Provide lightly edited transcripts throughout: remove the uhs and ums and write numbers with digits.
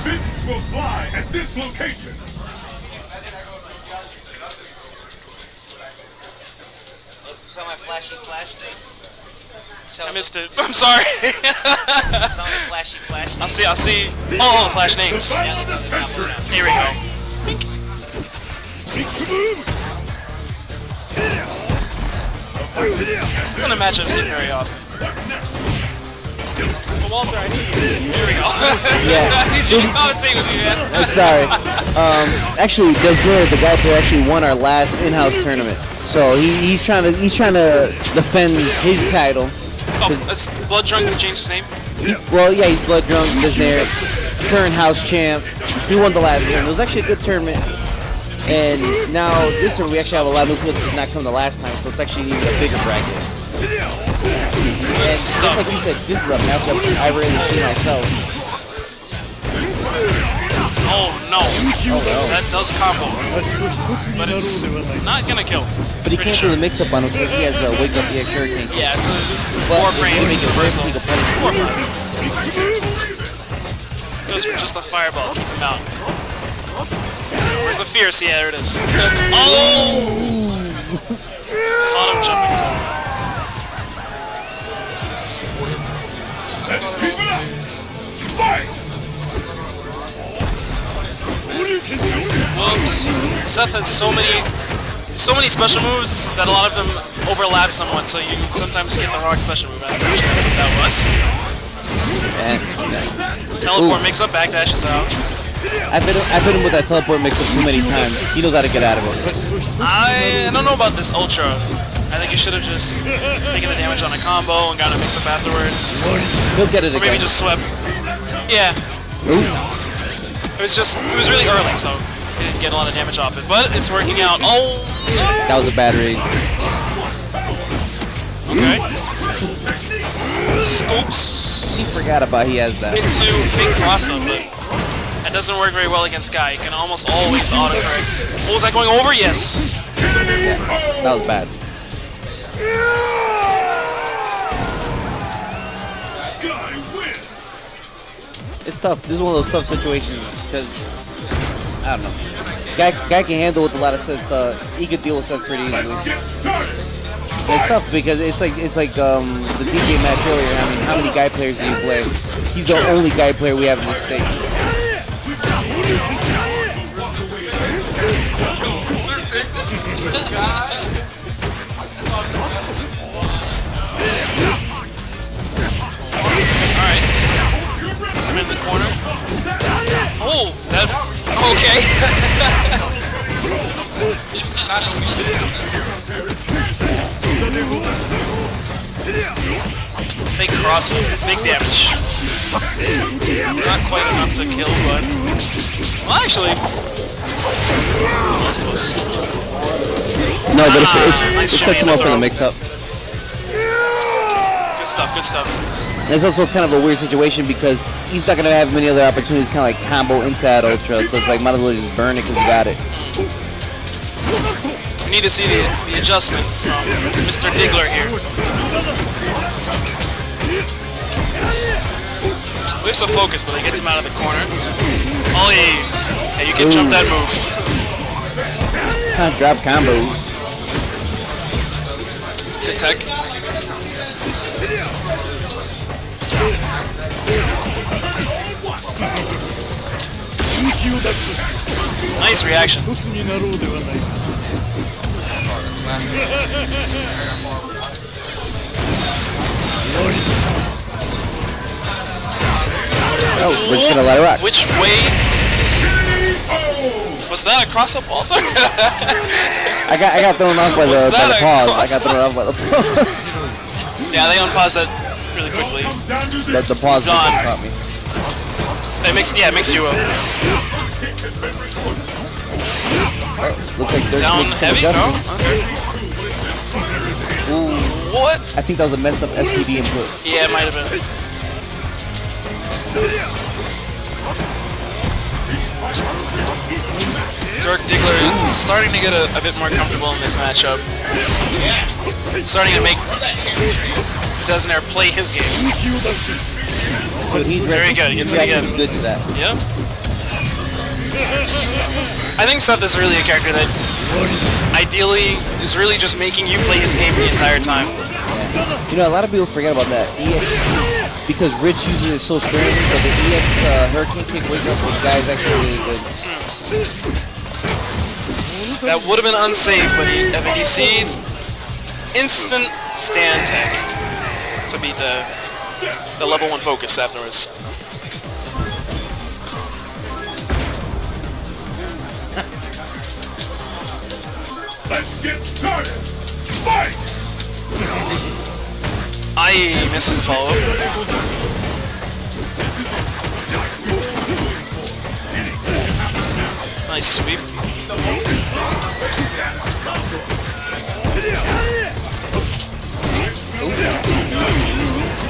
Fists will fly at this location. Saw my flashy flash thing. I missed it. I'm sorry. Saw my flashy flash thing. I see. Oh, the flash names. Here we go. This isn't a match I've seen very often. But Walter, I need you. Here we go. Yeah. I need you to commentate with me, man. I'm sorry. Actually, Deznere, the guy who actually won our last in-house tournament. So he's trying to defend his title. Oh, that's Blood Drunk and changed his name? Well, yeah, he's Blood Drunk, Deznere, current house champ. He won the last tournament. It was actually a good tournament. And now this tournament we actually have a lot of new people that did not come the last time, so it's actually a bigger bracket. And just like you said, this is a matchup I rarely see myself. Oh no. Oh no. That does combo. But it's not gonna kill. But he can't do the mix-up on him because he has the Wake Up EX Hurricane. Yeah, it's a 4-frame reversal. 4-frame. Goes for just the fireball, keep him out. Where's the fierce? Yeah, there it is. Oh! Caught him jumping. Whoops. Seth has so many special moves that a lot of them overlap somewhat, so you sometimes get the wrong special move. That's what that was. Teleport mix up, backdash is out. I've hit him with that teleport mix-up too many times. He knows how to get out of it. I don't know about this Ultra. I think you should have just taken the damage on a combo and got a mix-up afterwards. He'll get it Or again. maybe just swept. Yeah. Ooh. It was really early, so he didn't get a lot of damage off it. But it's working out. Oh! That was a bad read. Okay. Scoops. He forgot about he has that. Into fake cross-up, but that doesn't work very well against Guy. He can almost always autocorrect. Oh, is that going over? Yes. Yeah, that was bad. It's tough. This is one of those tough situations because I don't know. Guy can handle with a lot of sense. He could deal with stuff pretty easily. It's tough because it's like the DJ match earlier. I mean, how many Guy players do you play? He's the only Guy player we have in this state. Alright. Puts him in the corner. Oh, that. Okay. Fake crossing, big damage. Not quite enough to kill, but. Well, actually. That's close. No, but it's nice sets him up for the mix-up. Good stuff, good stuff. And it's also kind of a weird situation because he's not going to have many other opportunities kind of like combo into that Ultra, so it's like might as well just burn it because you got it. We need to see the adjustment from Mr. Diggler here. Whips a focus, but he gets him out of the corner. Oh, yeah, you can jump that move. Can't drop combos. Good tech. Nice reaction. Oh, we're just gonna let it rock. Which way? Was that a cross-up, Walter? I got thrown off by the pause. I got thrown off by the pause. Yeah, they unpaused that really quickly. The pause caught me. It makes you up. Looks like Dirk's Down making some heavy? No? adjustments. Okay. What? I think that was a messed up SPD input. Yeah, it might have been. Dirk Diggler is starting to get a bit more comfortable in this matchup. Starting to make Deznere play his game. Very good. He gets it again. Good to that. Yep. I think Seth is really a character that ideally is really just making you play his game the entire time. Yeah. You know, a lot of people forget about that. Because Rich uses it so sparingly, but the EX Hurricane Kick wake up with guys actually really good. That would have been unsafe, but you see, instant stand tech to beat the level 1 focus afterwards. Let's get started. Fight! I misses the follow-up. Nice sweep.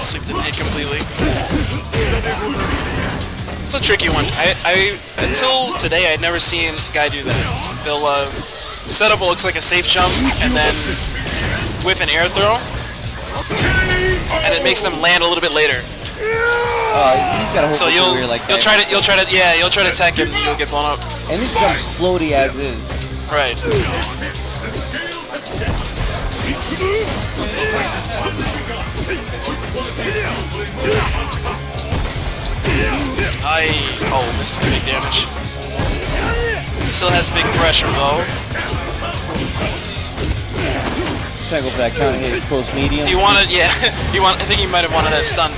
Sweep didn't hit completely. It's a tricky one. I until today I'd never seen a guy do that. They'll set up what looks like a safe jump and then whiff an air throw, and it makes them land a little bit later. He's got a whole So you'll try to tech him, you'll get blown up. And this jump's floaty as is. Right. Misses the big damage. Still has big pressure though. Trying to go for that counter hit close medium. He wanted, yeah. I think he might have wanted that stun.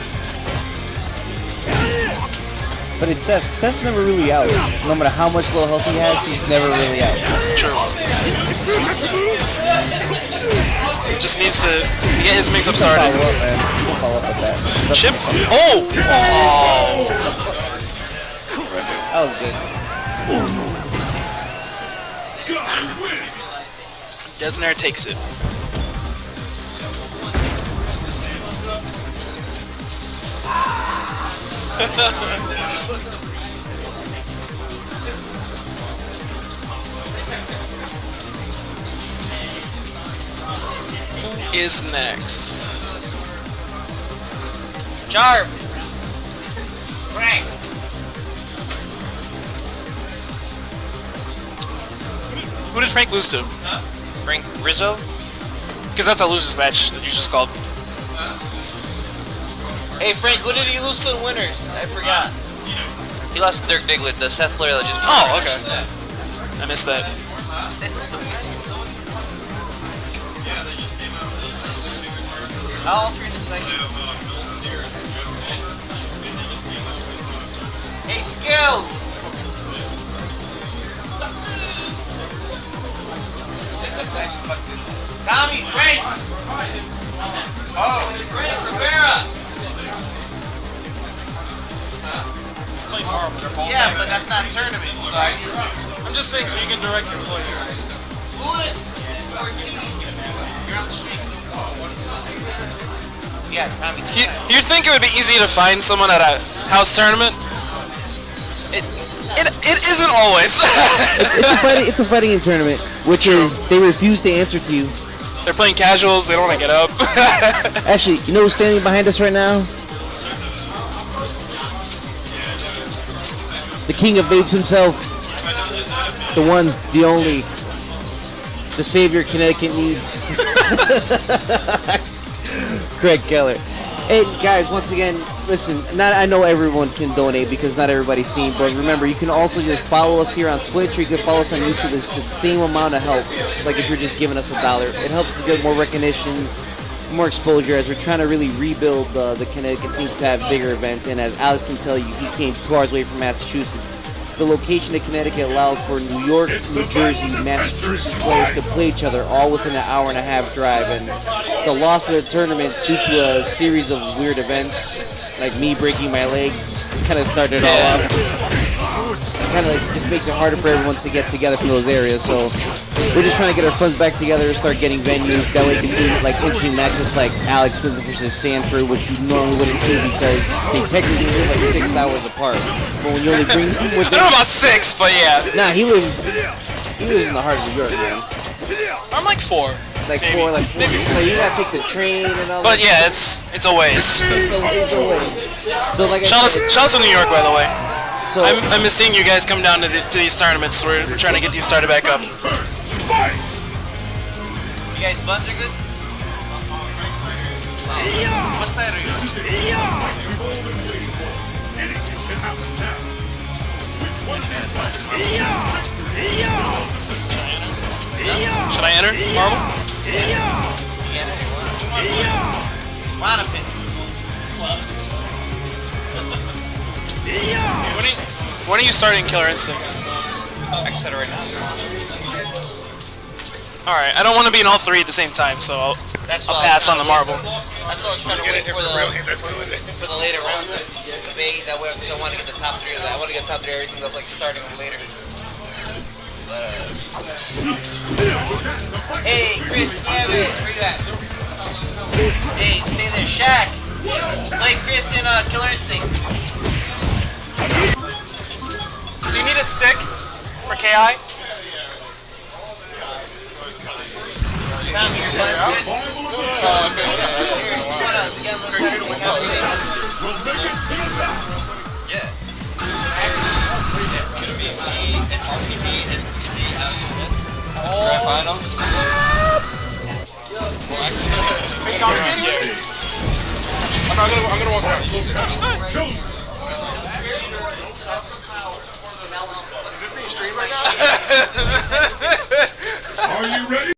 But it's Seth. Seth's never really out. No matter how much low health he has, he's never really out. True. Just needs to get his mix-up started. Follow up, man. We'll follow up with that. Chip? Oh! That was good. Deznere takes it. Who is next? Jarb. Frank. Who did Frank lose to? Frank Rizzo? Because that's a losers match that you just called. Hey Frank, who did he lose to the winners? I forgot. He lost to Dirk Diggler, the Seth player that just. Oh, okay. I missed that. I'll alter in a second. Hey Skills! Tommy, Frank! Oh! Rivera! Yeah, but that's not tournament, so I'm just saying so you can direct your voice. Lewis! You're on the street. Yeah, Tommy. You'd think it would be easy to find someone at a house tournament? It isn't always. It's a fighting tournament, which is they refuse to answer to you. They're playing casuals, they don't want to get up. Actually, you know who's standing behind us right now? The king of babes himself. The one, the only. The savior Connecticut needs. Craig Keller. Hey guys, once again, listen, I know everyone can donate because not everybody's seen, but remember, you can also just follow us here on Twitch, or you can follow us on YouTube. It's the same amount of help, like if you're just giving us $1. It helps us get more recognition, more exposure, as we're trying to really rebuild the Connecticut scene to have bigger events. And as Alex can tell you, he came 2 hours away from Massachusetts. The location of Connecticut allows for New York, New Jersey, Massachusetts players to play each other all within an hour-and-a-half drive. And the loss of the tournament due to a series of weird events, like me breaking my leg, kind of started it all off. Kind of just makes it harder for everyone to get together from those areas. So we're just trying to get our funds back together, start getting venues. That way you can see like interesting matchups like Alex Smith versus Sanford, which you normally wouldn't see because they technically live like 6 hours apart. But when you only bring I don't know about 6, but yeah. Nah, he lives in the heart of New York, man. I'm like 4. like Maybe. four, like you gotta take the train and all. But that. yeah, it's a waste. It's a waste. So like Shout out to New York, by the way. so I miss seeing you guys come down to these tournaments. We're trying to get these started back up. Fight! You guys buns are good? What side are you on? Anything can happen now. Should I enter Marvel? Wanna pick. When are you starting Killer Instinct? I said it right now. Alright, I don't want to be in all three at the same time, so I'll pass on the Marvel. That's what I was trying to wait for the later rounds to debate that way, because I want to get the top three of that. I want to get top three of everything that's like starting later. Hey, Chris Nieves, where you at? Hey, stay there, Shaq. Play Chris in Killer Instinct. Do you need a stick for KI? Tom, your button's good. Grand final? Are you commentating with me? I'm gonna walk around. Are you ready?